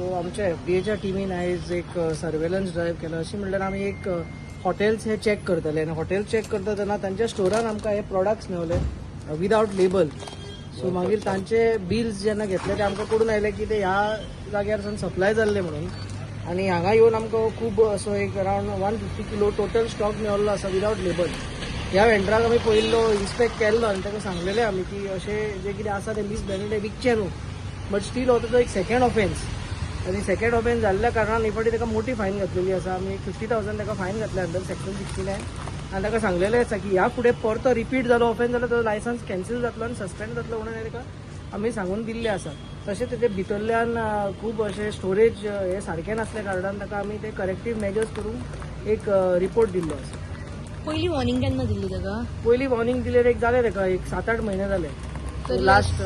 So आमच्या FDA टीमीन आयज एक सर्वेलन्स ड्रायव्ह केला. अशी म्हणल्यार आमी एक हॉटेल्स हे चॅक करतले आनी हॉटेल चॅक करता तेन्ना तांच्या स्टोरान आमकां हे प्रोडक्ट्स मेळले विदाउट लेबल. सो मागीर तांचे बिल्स जेन्ना घेतले ते आमकां कळून आयले की ते ह्या जाग्यार सप्लाय जाल्ले म्हणून. आनी हांगा येवन आमकां खूब असो एक अरावंड 150 किलो टोटल स्टॉक मेळिल्लो आसा विदाउट लेबल. ह्या वेंडराक आमी पयलो इन्स्पेक्ट केल्लो आनी ताका सांगलेलें आमी की अशें जे कितें आसा ते मिसब्रँडेड विकचें न्हू. बट स्टील हो तो एक सेकंड ऑफेन्स आनी सेकंड ऑफेन्स जाल्ल्या कारणान ही फावटी ताका मोठी फायन घातलेली आसा. आमी 50,000 ताका फायन घातल्या अंडर सेक्शन 69 आनी ताका सांगलेलें आसा की ह्या फुडें परतो रिपीट जालो ऑफेन्स जाल्यार तो लायसन्स कॅन्सील जातलो आनी सस्पेंड जातलो म्हणून ताका आमी सांगून दिल्लें आसा. तशें तेजे भितरल्यान खूब अशें स्टोरेज हे सारकें नासल्या कारणान ताका आमी ते करेक्टीव मेजर्स करून एक रिपोर्ट दिल्लो आसा. पहिली वॉर्निंग केन्ना दिल्ली ताका? पयली वॉर्निंग दिल्यार एक जाले ताका एक 7-8 म्हयने जाले. लास्ट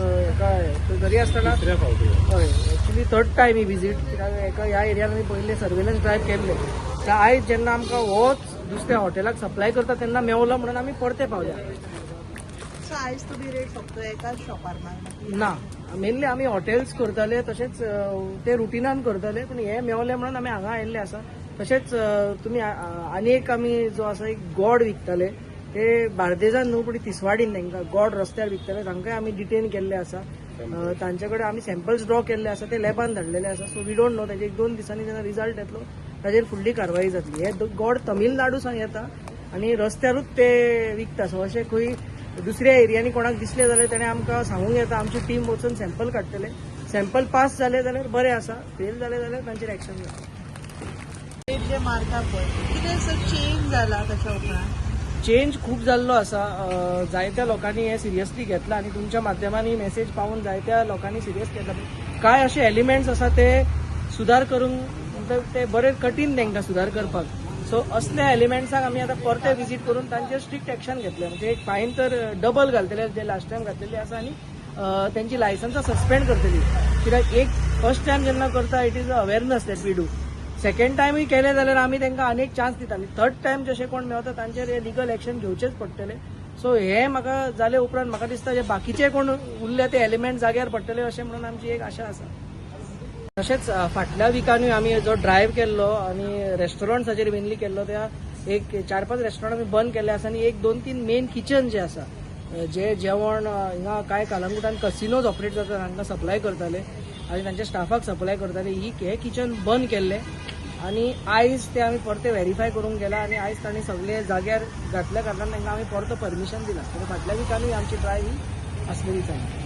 घरी आसतना हय एक्चुली थर्ड टायम ही विजीट. कित्याक ह्या एरियान आमी पयले सर्वेलन्स ड्रायव्ह केल्ले. आयज जेन्ना आमकां होच दुसऱ्या हॉटेलाक सप्लाय करता तेन्ना मेवलो म्हणून आमी परते पावल्या. सो आयज तुमी रेट फक्त एकाच शॉपार मारला? ना, मेनली आमी हॉटेल्स करताले तशेंच ते रुटिनान करताले पूण हे मेवले म्हणून आमी हांगा आयिल्ले आसा. तशेंच तुमी आनी एक आमी जो आसा एक गोड विकताले ते बार्देजान न्हू पूण तिसवाडीन तांकां गोड रस्त्यार विकताले तांकांय आमी डिटेन केल्ले आसा. तांचे कडेन आमी सॅम्पल्स ड्रॉ केल्ले आसा ते लॅबान धाडलेले आसा. सो वी डोंट नो ताजे 1-2 दिसांनी जेन्ना रिजल्ट येतलो ताजेर फुडली कारवाई जातली. हे गोड तमिळनाडूसान येता आनी रस्त्यारूच ते विकता. सो अशें खंय दुसऱ्या एरियांनी कोणाक दिसले जाल्यार ताणें आमकां सांगूंक येता. आमची टीम वचून सॅम्पल काडटले. सॅम्पल पास जाले जाल्यार बरें आसा, फेल जाले जाल्यार तांचेर एक्शन जाता. रेट जे मारता पळय कितें असो चेंज जाला ताच्या उपरांत? चेंज खूप जाल्लो आसा. जायत्या लोकांनी हे सिरियसली घेतला आनी तुमच्या माध्यमांनी मेसेज पावून जायत्या लोकांनी सिरियस घेतला. काय असे एलिमेंट्स आसा ते सुधार करूंक ते बरे कठीण तांकां सुधार करपाक. सो असल्या एलिमेंट्साक आमी आतां परते विजीट करून तांचेर स्ट्रिक्ट एक्शन घेतले. म्हणजे एक फायन तर डबल घालतले जे लास्ट टायम घातलेली आसा आनी त्यांची लायसन्सां सस्पेंड करतली. कित्याक एक फर्स्ट टायम जेन्ना करता it is a awareness that we do. Second टायमूय केले जाल्यार आमी तांकां आनी एक चान्स दिता आनी थर्ड टायम जशें कोण मेळता तांचेर हे लिगल एक्शन घेवचेच पडटले. सो हे म्हाका जाले उपरांत म्हाका दिसता जे बाकीचे कोण उरले ते एलिमेंट जाग्यार पडटले अशें म्हणून आमची एक आशा आसा. तशेंच फाटल्या विकांनी आमी जो ड्रायव्ह केल्लो आनी रेस्टॉरंट्साचेर मेनली केल्लो त्या एक 4-5 रेस्टॉरंट आमी बंद केल्ले आसा आनी 1-2-3 मेन किचन जे आसा जे जेवण हिंगा कांय कालंगुटान कसिनोज ऑपरेट जाता तांकां सप्लाय करताले आनी तांच्या स्टाफाक सप्लाय करताले. हे किचन बंद केल्ले आनी आयज ते आमी परते व्हेरीफाय करूंक गेला आनी आयज तांणी सगळे जाग्यार घातल्या कारणान तांकां आमी परतो परमिशन दिला. फाटल्या विकांनी आमची ड्रायव्ह ही आसलेली जाली.